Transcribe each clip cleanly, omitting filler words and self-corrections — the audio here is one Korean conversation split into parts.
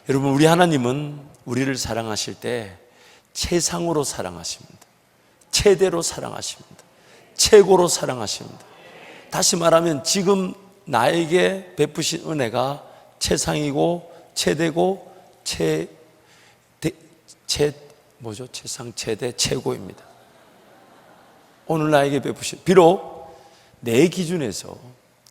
여러분, 우리 하나님은 우리를 사랑하실 때 최상으로 사랑하십니다. 최대로 사랑하십니다. 최고로 사랑하십니다. 다시 말하면 지금 나에게 베푸신 은혜가 최상이고 최대고 최상 최대 최고입니다. 오늘 나에게 베푸신, 비록 내 기준에서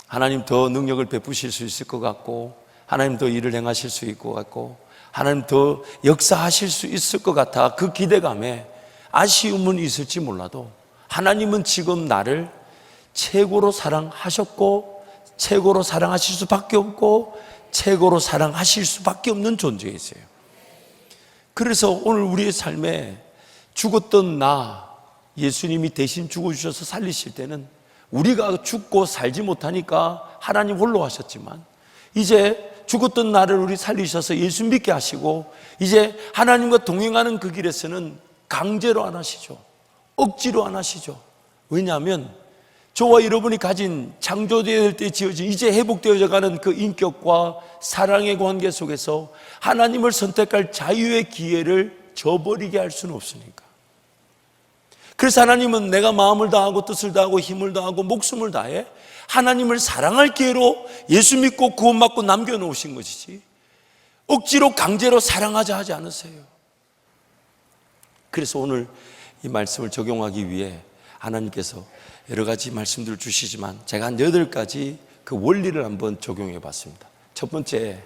하나님 더 능력을 베푸실 수 있을 것 같고, 하나님 더 일을 행하실 수 있을 것 같고, 하나님 더 역사하실 수 있을 것 같아 그 기대감에 아쉬움은 있을지 몰라도, 하나님은 지금 나를 최고로 사랑하셨고 최고로 사랑하실 수밖에 없고 최고로 사랑하실 수밖에 없는 존재이세요. 그래서 오늘 우리의 삶에 죽었던 나, 예수님이 대신 죽어주셔서 살리실 때는 우리가 죽고 살지 못하니까 하나님 홀로 하셨지만, 이제 죽었던 나를 우리 살리셔서 예수 믿게 하시고, 이제 하나님과 동행하는 그 길에서는 강제로 안 하시죠. 억지로 안 하시죠. 왜냐하면 저와 여러분이 가진 창조되어야 될 때 지어진, 이제 회복되어져 가는 그 인격과 사랑의 관계 속에서 하나님을 선택할 자유의 기회를 저버리게 할 수는 없으니까. 그래서 하나님은 내가 마음을 다하고 뜻을 다하고 힘을 다하고 목숨을 다해 하나님을 사랑할 기회로 예수 믿고 구원받고 남겨놓으신 것이지, 억지로 강제로 사랑하자 하지 않으세요. 그래서 오늘 이 말씀을 적용하기 위해 하나님께서 여러 가지 말씀들을 주시지만, 제가 한 8가지 그 원리를 한번 적용해 봤습니다. 첫 번째,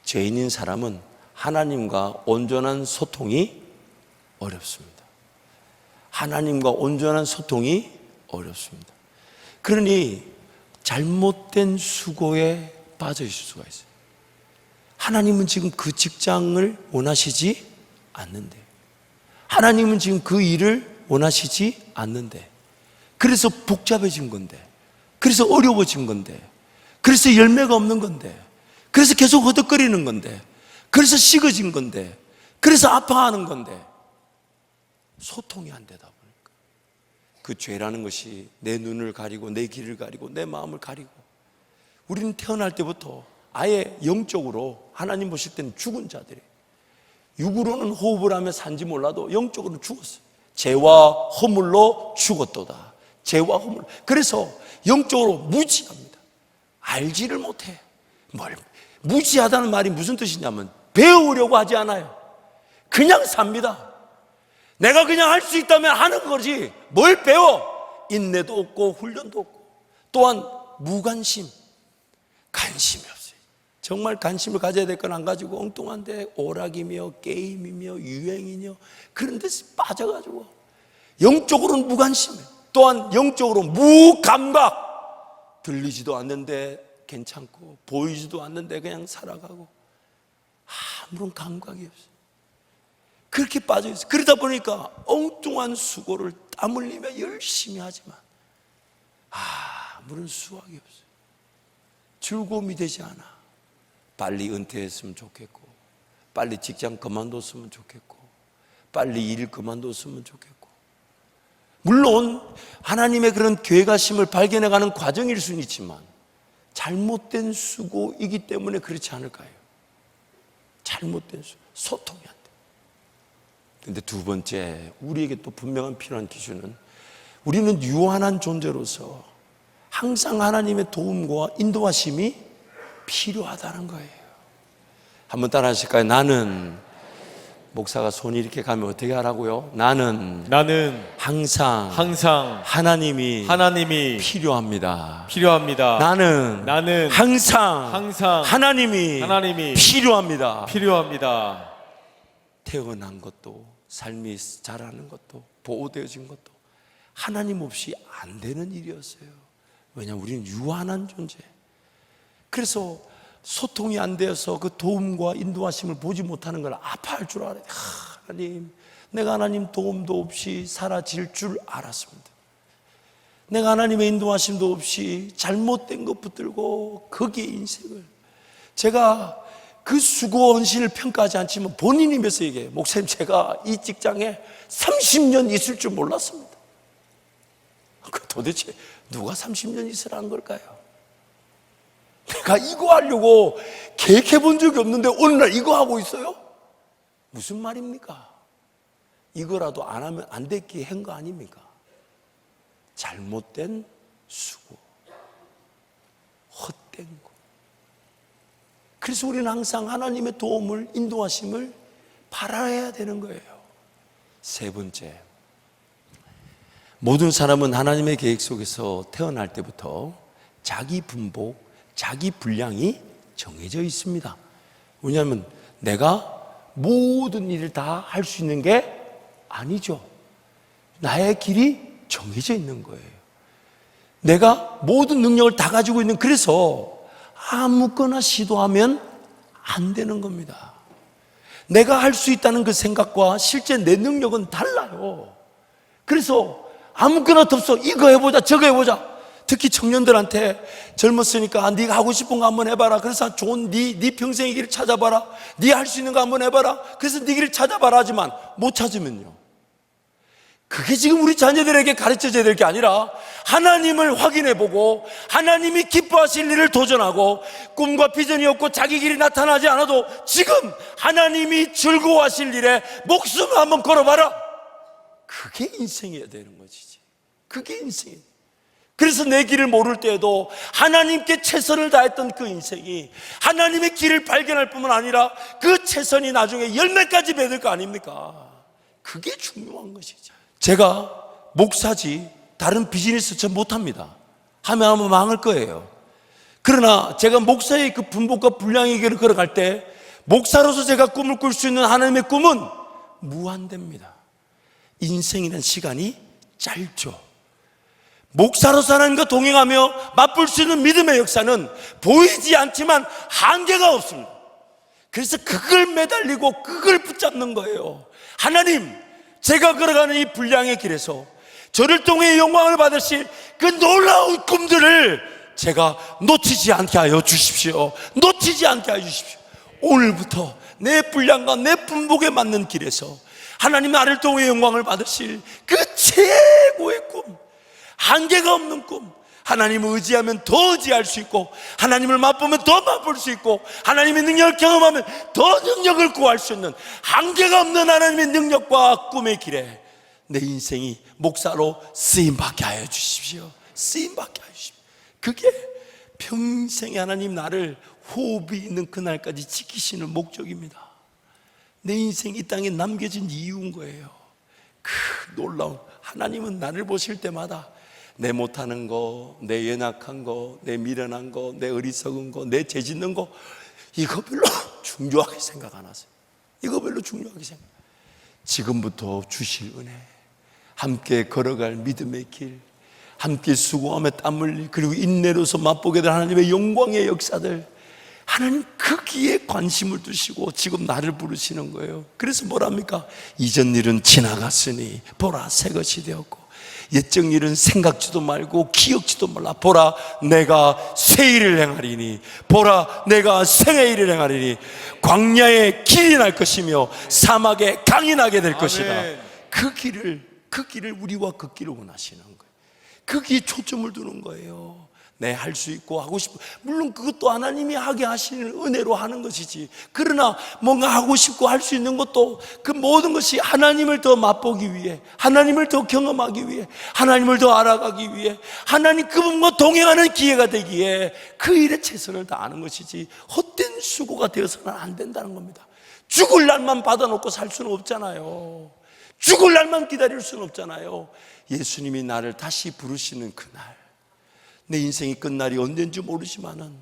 죄인인 사람은 하나님과 온전한 소통이 어렵습니다. 하나님과 온전한 소통이 어렵습니다. 그러니 잘못된 수고에 빠져 있을 수가 있어요. 하나님은 지금 그 직장을 원하시지 않는데, 하나님은 지금 그 일을 원하시지 않는데, 그래서 복잡해진 건데, 그래서 어려워진 건데, 그래서 열매가 없는 건데, 그래서 계속 허덕거리는 건데, 그래서 식어진 건데, 그래서 아파하는 건데, 소통이 안 되다 보니까 그 죄라는 것이 내 눈을 가리고 내 귀를 가리고 내 마음을 가리고, 우리는 태어날 때부터 아예 영적으로 하나님 보실 때는 죽은 자들이, 육으로는 호흡을 하며 산지 몰라도 영적으로는 죽었어요. 죄와 허물로 죽었도다. 죄와 허물. 그래서 영적으로 무지합니다. 알지를 못해. 무지하다는 말이 무슨 뜻이냐면 배우려고 하지 않아요. 그냥 삽니다. 내가 그냥 할 수 있다면 하는 거지 뭘 배워. 인내도 없고 훈련도 없고, 또한 무관심, 관심이 없어요. 정말 관심을 가져야 될 건 안 가지고 엉뚱한데 오락이며 게임이며 유행이며 그런 데서 빠져가지고 영적으로는 무관심해요. 또한 영적으로 무감각, 들리지도 않는데 괜찮고 보이지도 않는데 그냥 살아가고 아무런 감각이 없어요. 그렇게 빠져있어요. 그러다 보니까 엉뚱한 수고를 땀 흘리며 열심히 하지만 아무런 수확이 없어요. 즐거움이 되지 않아. 빨리 은퇴했으면 좋겠고, 빨리 직장 그만뒀으면 좋겠고, 빨리 일 그만뒀으면 좋겠고. 물론 하나님의 그런 계획하심을 발견해가는 과정일 수는 있지만 잘못된 수고이기 때문에 그렇지 않을까요? 잘못된 수고, 소통이 안 돼. 근데 두 번째, 우리에게 또 분명한 필요한 기준은, 우리는 유한한 존재로서 항상 하나님의 도움과 인도하심이 필요하다는 거예요. 한번 따라 하실까요? 나는, 목사가 손이 이렇게 가면 어떻게 하라고요? 나는 항상 하나님이 필요합니다. 나는 항상 하나님이 필요합니다. 태어난 것도, 삶이 자라는 것도, 보호되어진 것도 하나님 없이 안 되는 일이었어요. 왜냐하면 우리는 유한한 존재. 그래서 소통이 안 되어서 그 도움과 인도하심을 보지 못하는 걸 아파할 줄 알아요. 하나님, 내가 하나님 도움도 없이 사라질 줄 알았습니다. 내가 하나님의 인도하심도 없이 잘못된 것 붙들고 거기에 인생을, 제가 그 수고 헌신을 평가하지 않지만 본인 입에서 얘기해요. 목사님, 제가 이 직장에 30년 있을 줄 몰랐습니다. 도대체 누가 30년 있으라는 걸까요? 내가 이거 하려고 계획해 본 적이 없는데 오늘 날 이거 하고 있어요? 무슨 말입니까? 이거라도 안 하면 안 됐기에 한 거 아닙니까? 잘못된 수고, 헛된 거. 그래서 우리는 항상 하나님의 도움을, 인도하심을 바라야 되는 거예요. 세 번째, 모든 사람은 하나님의 계획 속에서 태어날 때부터 자기 분복, 자기 분량이 정해져 있습니다. 왜냐하면 내가 모든 일을 다 할 수 있는 게 아니죠. 나의 길이 정해져 있는 거예요. 내가 모든 능력을 다 가지고 있는, 그래서 아무거나 시도하면 안 되는 겁니다. 내가 할 수 있다는 그 생각과 실제 내 능력은 달라요. 그래서 아무거나 덥서 이거 해보자 저거 해보자. 특히 청년들한테 젊었으니까 네가 하고 싶은 거 한번 해봐라. 그래서 좋은 네 평생의 길을 찾아봐라. 네 할 수 있는 거 한번 해봐라. 그래서 네 길을 찾아봐라 하지만 못 찾으면요, 그게 지금 우리 자녀들에게 가르쳐져야 될 게 아니라 하나님을 확인해보고 하나님이 기뻐하실 일을 도전하고, 꿈과 비전이 없고 자기 길이 나타나지 않아도 지금 하나님이 즐거워하실 일에 목숨을 한번 걸어봐라. 그게 인생이어야 되는 것이지. 그게 인생이에요. 그래서 내 길을 모를 때에도 하나님께 최선을 다했던 그 인생이 하나님의 길을 발견할 뿐만 아니라 그 최선이 나중에 열매까지 맺을 거 아닙니까? 그게 중요한 것이죠. 제가 목사지 다른 비즈니스 전 못합니다. 하면 아마 망할 거예요. 그러나 제가 목사의 그 분복과 분량의 길을 걸어갈 때 목사로서 제가 꿈을 꿀 수 있는 하나님의 꿈은 무한대입니다. 인생이라는 시간이 짧죠. 목사로서 하나님과 동행하며 맛볼 수 있는 믿음의 역사는 보이지 않지만 한계가 없습니다. 그래서 그걸 매달리고 그걸 붙잡는 거예요. 하나님, 제가 걸어가는 이 분량의 길에서 저를 통해 영광을 받으실 그 놀라운 꿈들을 제가 놓치지 않게 하여 주십시오. 놓치지 않게 하여 주십시오. 오늘부터 내 분량과 내 분복에 맞는 길에서 하나님 나를 통해 영광을 받으실 그 최고의 꿈, 한계가 없는 꿈, 하나님을 의지하면 더 의지할 수 있고 하나님을 맛보면 더 맛볼 수 있고 하나님의 능력을 경험하면 더 능력을 구할 수 있는 한계가 없는 하나님의 능력과 꿈의 길에 내 인생이 목사로 쓰임받게 하여 주십시오. 쓰임받게 하여 주십시오. 그게 평생에 하나님 나를 호흡이 있는 그날까지 지키시는 목적입니다. 내 인생이 이 땅에 남겨진 이유인 거예요. 그 놀라운, 하나님은 나를 보실 때마다 내 못하는 거, 내 연약한 거, 내 미련한 거, 내 어리석은 거, 내 죄짓는 거, 이거 별로 중요하게 생각 안 하세요. 이거 별로 중요하게 생각. 지금부터 주실 은혜, 함께 걸어갈 믿음의 길, 함께 수고하며 땀 흘릴, 그리고 인내로서 맛보게 될 하나님의 영광의 역사들, 하나님 거기에 관심을 두시고 지금 나를 부르시는 거예요. 그래서 뭐랍니까? 이전 일은 지나갔으니 보라 새 것이 되었고 옛적 일은 생각지도 말고 기억지도 몰라. 보라 내가 새 일을 행하리니, 보라 내가 생의 일을 행하리니, 광야에 길이 날 것이며 사막에 강이 나게 될 것이다. 그 길을 우리와 걷기를 원하시는 거예요. 거기에 초점을 두는 거예요. 내 할 수 있고 하고 싶고, 물론 그것도 하나님이 하게 하시는 은혜로 하는 것이지, 그러나 뭔가 하고 싶고 할 수 있는 것도 그 모든 것이 하나님을 더 맛보기 위해, 하나님을 더 경험하기 위해, 하나님을 더 알아가기 위해, 하나님 그분과 동행하는 기회가 되기에 그 일에 최선을 다하는 것이지 헛된 수고가 되어서는 안 된다는 겁니다. 죽을 날만 받아놓고 살 수는 없잖아요. 죽을 날만 기다릴 수는 없잖아요. 예수님이 나를 다시 부르시는 그날, 내 인생이 끝날이 언젠지 모르지만은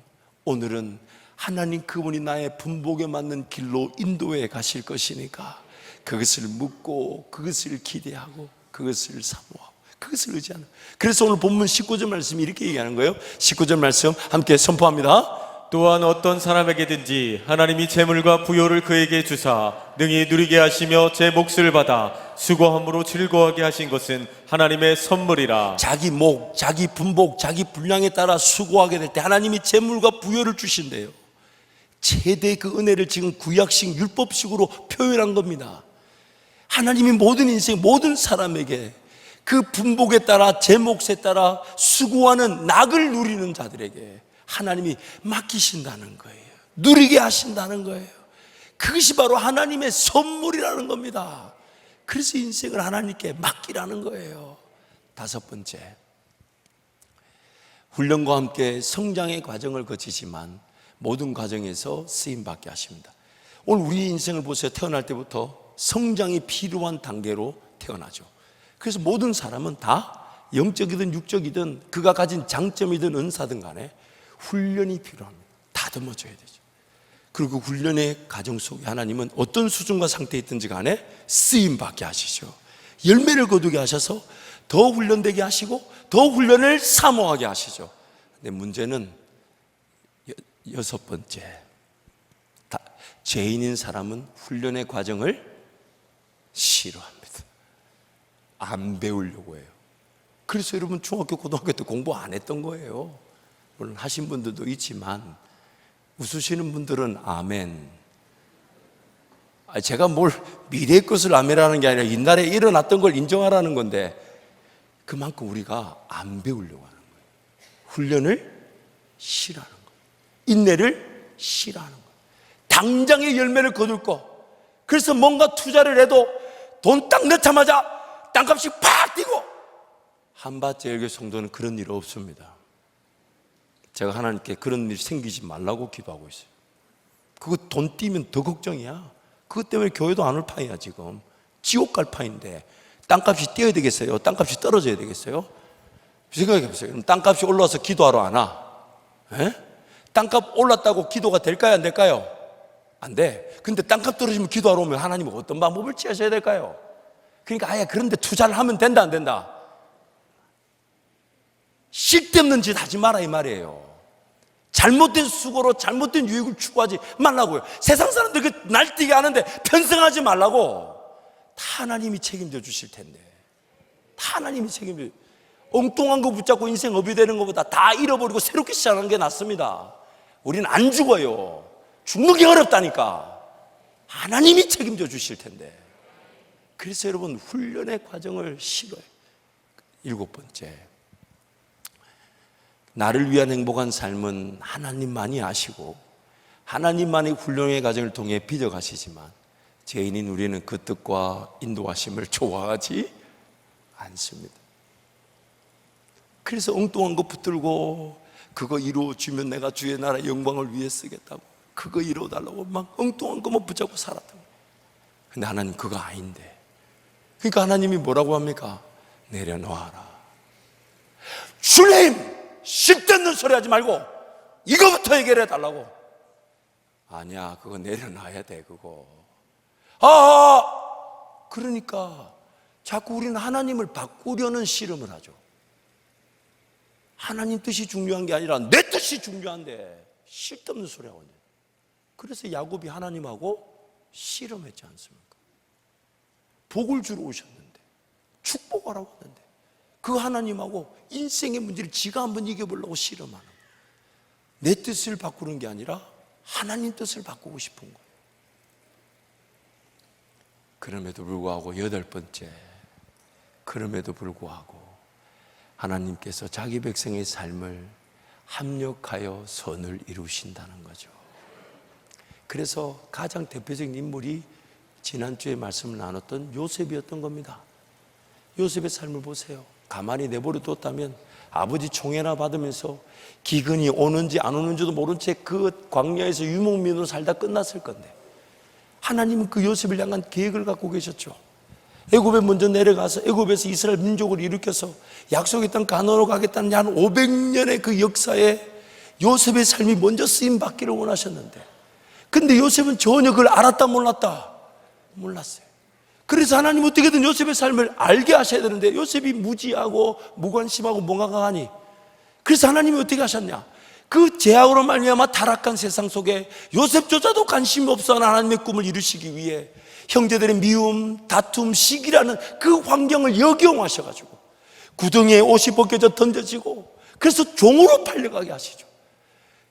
오늘은 하나님 그분이 나의 분복에 맞는 길로 인도해 가실 것이니까 그것을 묻고 그것을 기대하고 그것을 사모하고 그것을 의지하는. 그래서 오늘 본문 19절 말씀이 이렇게 얘기하는 거예요. 19절 말씀 함께 선포합니다. 또한 어떤 사람에게든지 하나님이 재물과 부요를 그에게 주사 능히 누리게 하시며 제 몫을 받아 수고함으로 즐거워하게 하신 것은 하나님의 선물이라. 자기 목, 자기 분복, 자기 분량에 따라 수고하게 될 때 하나님이 재물과 부요를 주신대요. 최대 그 은혜를 지금 구약식 율법식으로 표현한 겁니다. 하나님이 모든 인생, 모든 사람에게 그 분복에 따라 제 몫에 따라 수고하는 낙을 누리는 자들에게 하나님이 맡기신다는 거예요. 누리게 하신다는 거예요. 그것이 바로 하나님의 선물이라는 겁니다. 그래서 인생을 하나님께 맡기라는 거예요. 다섯 번째, 훈련과 함께 성장의 과정을 거치지만 모든 과정에서 쓰임받게 하십니다. 오늘 우리 인생을 보세요. 태어날 때부터 성장이 필요한 단계로 태어나죠. 그래서 모든 사람은 다 영적이든 육적이든 그가 가진 장점이든 은사든 간에 훈련이 필요합니다. 다듬어줘야 되죠. 그리고 그 훈련의 과정 속에 하나님은 어떤 수준과 상태에 있든지 간에 쓰임받게 하시죠. 열매를 거두게 하셔서 더 훈련되게 하시고 더 훈련을 사모하게 하시죠. 근데 문제는 여섯 번째, 죄인인 사람은 훈련의 과정을 싫어합니다. 안 배우려고 해요. 그래서 여러분 중학교 고등학교 때 공부 안 했던 거예요. 물론 하신 분들도 있지만 웃으시는 분들은 아멘. 제가 뭘 미래의 것을 아멘하는 게 아니라 옛날에 일어났던 걸 인정하라는 건데, 그만큼 우리가 안 배우려고 하는 거예요. 훈련을 싫어하는 거예요. 인내를 싫어하는 거예요. 당장의 열매를 거둘 거. 그래서 뭔가 투자를 해도 돈 딱 넣자마자 땅값이 팍 뛰고. 한밭제일교회 성도는 그런 일 없습니다. 제가 하나님께 그런 일이 생기지 말라고 기도하고 있어요. 그거 돈 뛰면 더 걱정이야. 그것 때문에 교회도 안 올 판이야. 지금 지옥 갈 판인데 땅값이 뛰어야 되겠어요? 땅값이 떨어져야 되겠어요? 생각해 보세요. 그럼 땅값이 올라와서 기도하러 안 와? 에? 땅값 올랐다고 기도가 될까요? 안 될까요? 안 돼. 근데 땅값 떨어지면 기도하러 오면 하나님은 어떤 방법을 취하셔야 될까요? 그러니까 아예 그런데 투자를 하면 된다 안 된다? 쓸데없는 짓 하지 마라 이 말이에요. 잘못된 수고로 잘못된 유익을 추구하지 말라고요. 세상 사람들 그 날뛰게 하는데 편승하지 말라고. 다 하나님이 책임져 주실 텐데. 다 하나님이 책임져. 엉뚱한 거 붙잡고 인생 업이 되는 것보다 다 잃어버리고 새롭게 시작하는 게 낫습니다. 우리는 안 죽어요. 죽는 게 어렵다니까. 하나님이 책임져 주실 텐데. 그래서 여러분 훈련의 과정을 싫어해요. 일곱 번째, 나를 위한 행복한 삶은 하나님만이 아시고 하나님만의 훈련의 과정을 통해 빚어가시지만 죄인인 우리는 그 뜻과 인도하심을 좋아하지 않습니다. 그래서 엉뚱한 거 붙들고 그거 이루어주면 내가 주의 나라 영광을 위해 쓰겠다고 그거 이루어달라고 막 엉뚱한 거만 붙잡고 살았던 거예요. 근데 하나님 그거 아닌데. 그러니까 하나님이 뭐라고 합니까? 내려놓아라. 주님! 쓸데없는 소리 하지 말고 이거부터 해결해 달라고. 아니야, 그거 내려놔야 돼. 그거 그러니까 자꾸 우리는 하나님을 바꾸려는 씨름을 하죠. 하나님 뜻이 중요한 게 아니라 내 뜻이 중요한데 쓸데없는 소리 하고 있는. 그래서 야곱이 하나님하고 씨름했지 않습니까? 복을 주러 오셨는데 축복하라고 했는데 그 하나님하고 인생의 문제를 지가 한번 이겨보려고 씨름하는 거예요. 내 뜻을 바꾸는 게 아니라 하나님 뜻을 바꾸고 싶은 거예요. 그럼에도 불구하고 여덟 번째, 그럼에도 불구하고 하나님께서 자기 백성의 삶을 합력하여 선을 이루신다는 거죠. 그래서 가장 대표적인 인물이 지난주에 말씀을 나눴던 요셉이었던 겁니다. 요셉의 삶을 보세요. 가만히 내버려 뒀다면 아버지 총애나 받으면서 기근이 오는지 안 오는지도 모른 채 그 광야에서 유목민으로 살다 끝났을 건데 하나님은 그 요셉을 향한 계획을 갖고 계셨죠. 애굽에 먼저 내려가서 애굽에서 이스라엘 민족을 일으켜서 약속의 땅 가나안으로 가겠다는 한 500년의 그 역사에 요셉의 삶이 먼저 쓰임 받기를 원하셨는데, 근데 요셉은 전혀 그걸 알았다 몰랐다? 몰랐어요. 그래서 하나님 어떻게든 요셉의 삶을 알게 하셔야 되는데 요셉이 무지하고 무관심하고 멍하니, 그래서 하나님이 어떻게 하셨냐? 그 죄악으로 말미암아 타락한 세상 속에 요셉조차도 관심이 없어하는 하나님의 꿈을 이루시기 위해 형제들의 미움, 다툼, 시기라는 그 환경을 역이용하셔가지고 구덩이에 옷이 벗겨져 던져지고 그래서 종으로 팔려가게 하시죠.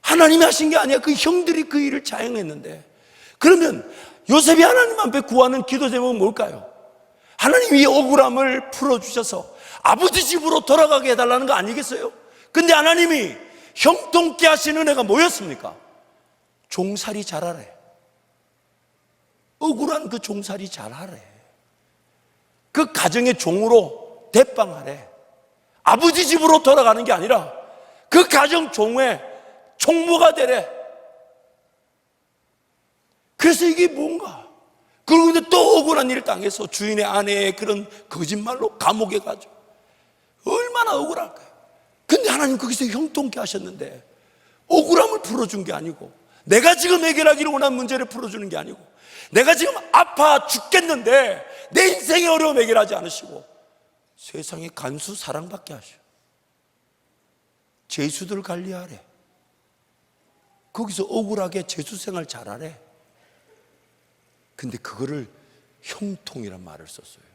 하나님이 하신 게 아니야. 그 형들이 그 일을 자행했는데, 그러면 요셉이 하나님 앞에 구하는 기도 제목은 뭘까요? 하나님이 이 억울함을 풀어주셔서 아버지 집으로 돌아가게 해달라는 거 아니겠어요? 근데 하나님이 형통케 하신 은혜가 뭐였습니까? 종살이 잘하래. 억울한 그 종살이 잘하래. 그 가정의 종으로 대빵하래. 아버지 집으로 돌아가는 게 아니라 그 가정 종의 총무가 되래. 그래서 이게 뭔가, 그리고 근데 또 억울한 일을 당해서 주인의 아내의 그런 거짓말로 감옥에 가죠. 얼마나 억울할까요? 근데 하나님 거기서 형통케 하셨는데 억울함을 풀어준 게 아니고, 내가 지금 해결하기를 원하는 문제를 풀어주는 게 아니고, 내가 지금 아파 죽겠는데 내 인생의 어려움 해결하지 않으시고 세상에 간수 사랑받게 하셔. 죄수들 관리하래. 거기서 억울하게 죄수 생활 잘하래. 근데 그거를 형통이란 말을 썼어요.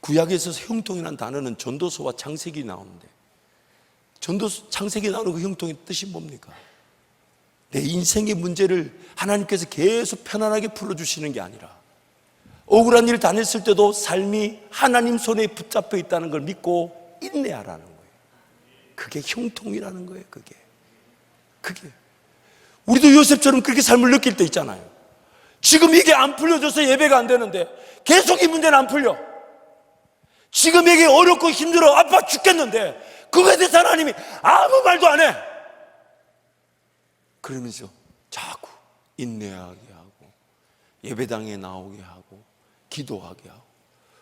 구약에서 형통이라는 단어는 전도서와 창세기 나오는데, 창세기 나오는 그 형통의 뜻이 뭡니까? 내 인생의 문제를 하나님께서 계속 편안하게 풀어주시는 게 아니라 억울한 일을 당했을 때도 삶이 하나님 손에 붙잡혀 있다는 걸 믿고 인내하라는 거예요. 그게 형통이라는 거예요. 그게 우리도 요셉처럼 그렇게 삶을 느낄 때 있잖아요. 지금 이게 안 풀려져서 예배가 안 되는데 계속 이 문제는 안 풀려. 지금 이게 어렵고 힘들어, 아파 죽겠는데 그거에 대해서 하나님이 아무 말도 안 해. 그러면서 자꾸 인내하게 하고 예배당에 나오게 하고 기도하게 하고,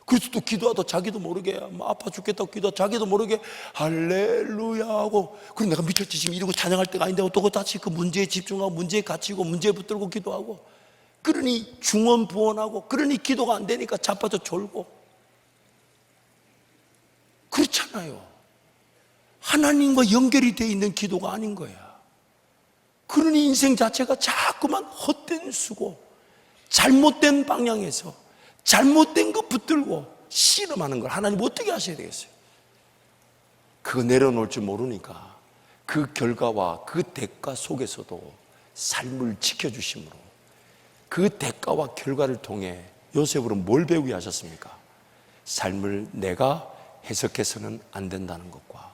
그래서 또 기도하다 자기도 모르게 아파 죽겠다고 기도하다 자기도 모르게 할렐루야 하고, 그럼 내가 미쳤지 지금 이러고 찬양할 때가 아닌데 또 다시 그 문제에 집중하고 문제에 갇히고 문제에 붙들고 기도하고, 그러니 중언부언하고, 그러니 기도가 안 되니까 자빠져 졸고. 그렇잖아요. 하나님과 연결이 되어 있는 기도가 아닌 거야. 그러니 인생 자체가 자꾸만 헛된 수고, 잘못된 방향에서 잘못된 거 붙들고 씨름하는 걸 하나님 어떻게 하셔야 되겠어요? 그거 내려놓을 줄 모르니까 그 결과와 그 대가 속에서도 삶을 지켜주심으로, 그 대가와 결과를 통해 요셉으로 뭘 배우게 하셨습니까? 삶을 내가 해석해서는 안 된다는 것과,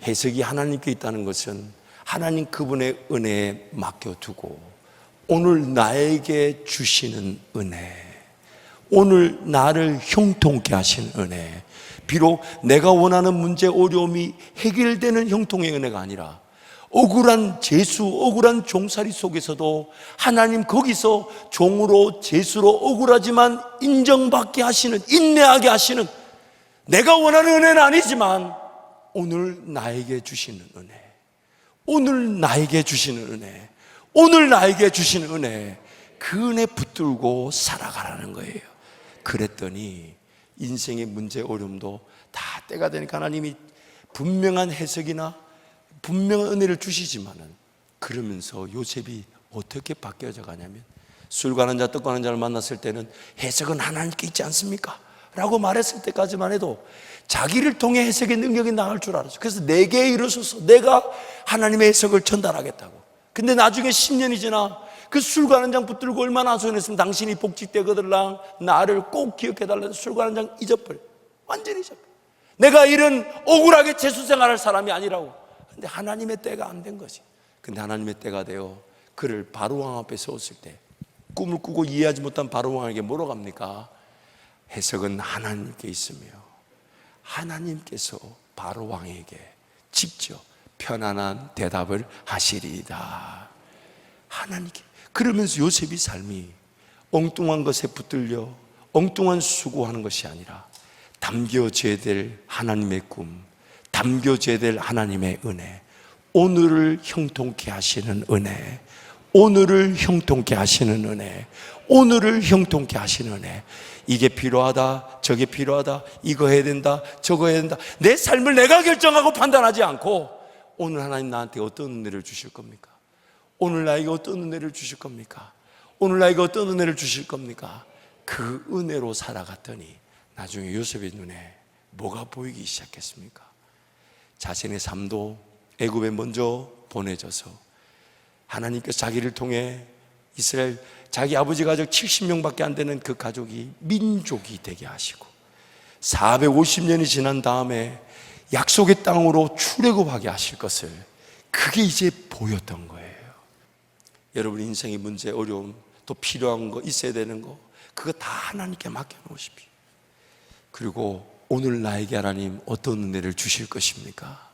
해석이 하나님께 있다는 것은 하나님 그분의 은혜에 맡겨두고 오늘 나에게 주시는 은혜, 오늘 나를 형통케 하신 은혜, 비록 내가 원하는 문제 어려움이 해결되는 형통의 은혜가 아니라 억울한 죄수, 억울한 종살이 속에서도 하나님 거기서 종으로 죄수로 억울하지만 인정받게 하시는, 인내하게 하시는, 내가 원하는 은혜는 아니지만 오늘 나에게 주시는 은혜, 오늘 나에게 주시는 은혜, 오늘 나에게 주시는 은혜, 그 은혜 붙들고 살아가라는 거예요. 그랬더니 인생의 문제 어려움도 다 때가 되니까 하나님이 분명한 해석이나 분명한 은혜를 주시지만은, 그러면서 요셉이 어떻게 바뀌어져 가냐면, 술 가는 자 떡 가는 자를 만났을 때는 해석은 하나님께 있지 않습니까? 라고 말했을 때까지만 해도 자기를 통해 해석의 능력이 나올 줄 알았어요. 그래서 내게 일어서서 내가 하나님의 해석을 전달하겠다고. 근데 나중에 10년이 지나 그 술 가는 장 붙들고 얼마나 소연했으면 당신이 복직되거들랑 나를 꼭 기억해달라 해서 술 가는 장 잊어버려. 완전히 잊어버려. 내가 이런 억울하게 재수 생활할 사람이 아니라고. 근데 하나님의 때가 안 된 거지. 근데 하나님의 때가 되어 그를 바로왕 앞에 세웠을 때 꿈을 꾸고 이해하지 못한 바로왕에게 뭐라고 합니까? 해석은 하나님께 있으며 하나님께서 바로왕에게 직접 편안한 대답을 하시리이다. 하나님께. 그러면서 요셉의 삶이 엉뚱한 것에 붙들려 엉뚱한 수고하는 것이 아니라 담겨져야 될 하나님의 꿈, 담겨져야 될 하나님의 은혜, 오늘을 형통케 하시는 은혜, 오늘을 형통케 하시는 은혜, 오늘을 형통케 하시는 은혜. 이게 필요하다, 저게 필요하다, 이거 해야 된다, 저거 해야 된다, 내 삶을 내가 결정하고 판단하지 않고 오늘 하나님 나한테 어떤 은혜를 주실 겁니까? 오늘 나에게 어떤 은혜를 주실 겁니까? 오늘 나에게 어떤 은혜를 주실 겁니까? 그 은혜로 살아갔더니 나중에 요셉의 눈에 뭐가 보이기 시작했습니까? 자신의 삶도 애굽에 먼저 보내져서 하나님께서 자기를 통해 이스라엘 자기 아버지 가족 70명밖에 안 되는 그 가족이 민족이 되게 하시고 450년이 지난 다음에 약속의 땅으로 출애굽하게 하실 것을, 그게 이제 보였던 거예요. 여러분 인생의 문제, 어려움, 또 필요한 거, 있어야 되는 거, 그거 다 하나님께 맡겨놓으십시오. 그리고 오늘 나에게 하나님 어떤 은혜를 주실 것입니까?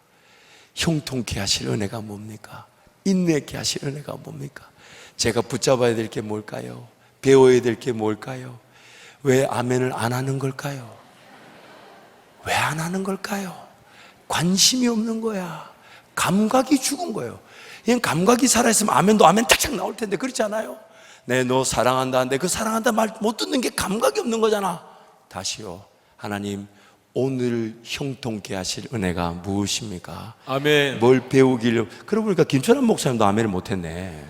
형통케 하실 은혜가 뭡니까? 인내케 하실 은혜가 뭡니까? 제가 붙잡아야 될 게 뭘까요? 배워야 될 게 뭘까요? 왜 아멘을 안 하는 걸까요? 왜 안 하는 걸까요? 관심이 없는 거야. 감각이 죽은 거예요. 이건 감각이 살아있으면 아멘도 아멘 탁탁 나올 텐데, 그렇지 않아요? 네, 너 사랑한다 하는데 그 사랑한다 말 못 듣는 게 감각이 없는 거잖아. 다시요, 하나님 오늘 형통케 하실 은혜가 무엇입니까? 아멘. 뭘 배우기를. 그러고 보니까 김철환 목사님도 아멘을 못했네.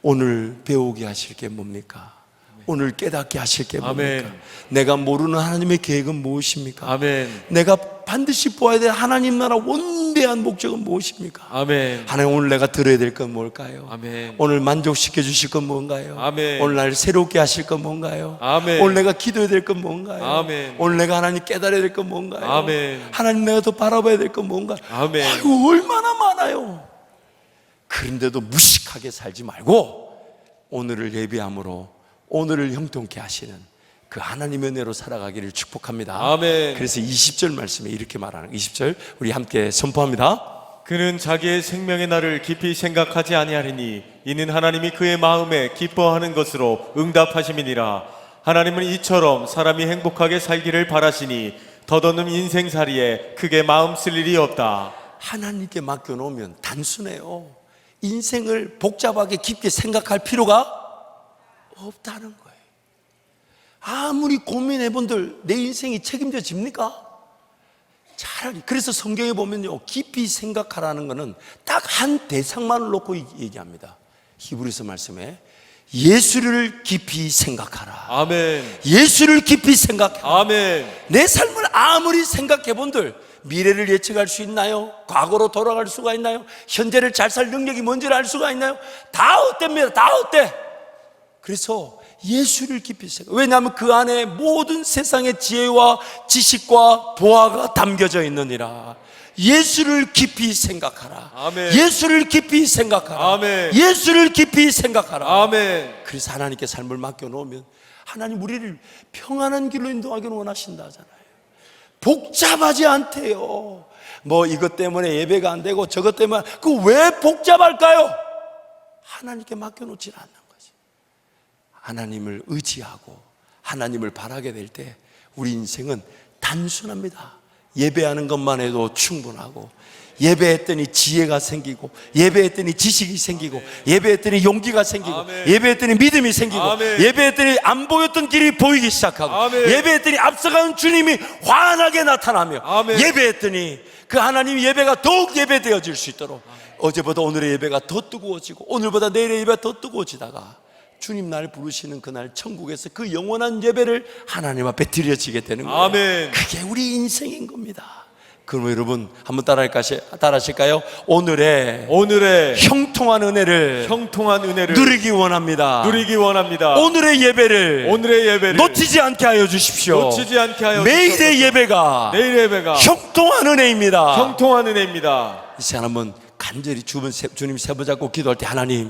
오늘 배우게 하실 게 뭡니까? 오늘 깨닫게 하실 게 뭡니까? 아멘. 내가 모르는 하나님의 계획은 무엇입니까? 아멘. 내가 반드시 보아야 될 하나님 나라 원대한 목적은 무엇입니까? 아멘. 하나님, 오늘 내가 들어야 될 건 뭘까요? 아멘. 오늘 만족시켜 주실 건 뭔가요? 아멘. 오늘 날 새롭게 하실 건 뭔가요? 아멘. 오늘 내가 기도해야 될 건 뭔가요? 아멘. 오늘 내가 하나님 깨달아야 될 건 뭔가요? 아멘. 하나님 내가 더 바라봐야 될 건 뭔가요? 아멘. 아이고, 얼마나 많아요. 그런데도 무식하게 살지 말고 오늘을 예비함으로 오늘을 형통케 하시는 그 하나님의 은혜로 살아가기를 축복합니다. 아멘. 그래서 20절 말씀에 이렇게 말하는, 20절 우리 함께 선포합니다. 그는 자기의 생명의 날을 깊이 생각하지 아니하리니 이는 하나님이 그의 마음에 기뻐하는 것으로 응답하심이니라. 하나님은 이처럼 사람이 행복하게 살기를 바라시니 덧없는 인생살이에 크게 마음 쓸 일이 없다. 하나님께 맡겨놓으면 단순해요. 인생을 복잡하게 깊게 생각할 필요가 없다는 거예요. 아무리 고민해본들 내 인생이 책임져집니까? 차라리, 그래서 성경에 보면요, 깊이 생각하라는 것은 딱 한 대상만을 놓고 얘기합니다. 히브리서 말씀에 예수를 깊이 생각하라. 아멘. 예수를 깊이 생각하라. 아멘. 내 삶을 아무리 생각해본들 미래를 예측할 수 있나요? 과거로 돌아갈 수가 있나요? 현재를 잘 살 능력이 뭔지를 알 수가 있나요? 다 헛됩니다. 다 헛돼. 그래서 예수를 깊이 생각. 왜냐하면 그 안에 모든 세상의 지혜와 지식과 보화가 담겨져 있느니라. 예수를 깊이 생각하라. 아멘. 예수를 깊이 생각하라. 아멘. 예수를 깊이 생각하라. 아멘. 그래서 하나님께 삶을 맡겨놓으면 하나님 우리를 평안한 길로 인도하기를 원하신다 하잖아요. 복잡하지 않대요. 뭐 이것 때문에 예배가 안 되고 저것 때문에, 그 왜 복잡할까요? 하나님께 맡겨놓지 않는 거지. 하나님을 의지하고 하나님을 바라게 될 때 우리 인생은 단순합니다. 예배하는 것만 해도 충분하고, 예배했더니 지혜가 생기고, 예배했더니 지식이 생기고, 예배했더니 용기가 생기고, 아멘. 예배했더니 믿음이 생기고, 아멘. 예배했더니 안 보였던 길이 보이기 시작하고, 아멘. 예배했더니 앞서가는 주님이 환하게 나타나며, 아멘. 예배했더니 그 하나님 예배가 더욱 예배되어질 수 있도록 어제보다 오늘의 예배가 더 뜨거워지고 오늘보다 내일의 예배가 더 뜨거워지다가 주님 날 부르시는 그날 천국에서 그 영원한 예배를 하나님 앞에 드려지게 되는 거예요. 아멘. 그게 우리 인생인 겁니다. 그럼 여러분 한번 따라하실까요? 오늘의 형통한 은혜를 누리기 원합니다. 누리기 원합니다. 오늘의 예배를 놓치지 않게 하여 주십시오. 놓치지 않게 하여 매일의 주옵소서. 예배가 내일의 예배가 형통한 은혜입니다. 형통한 은혜입니다. 이 시간 한번 간절히 주님 세 번 잡고 기도할 때, 하나님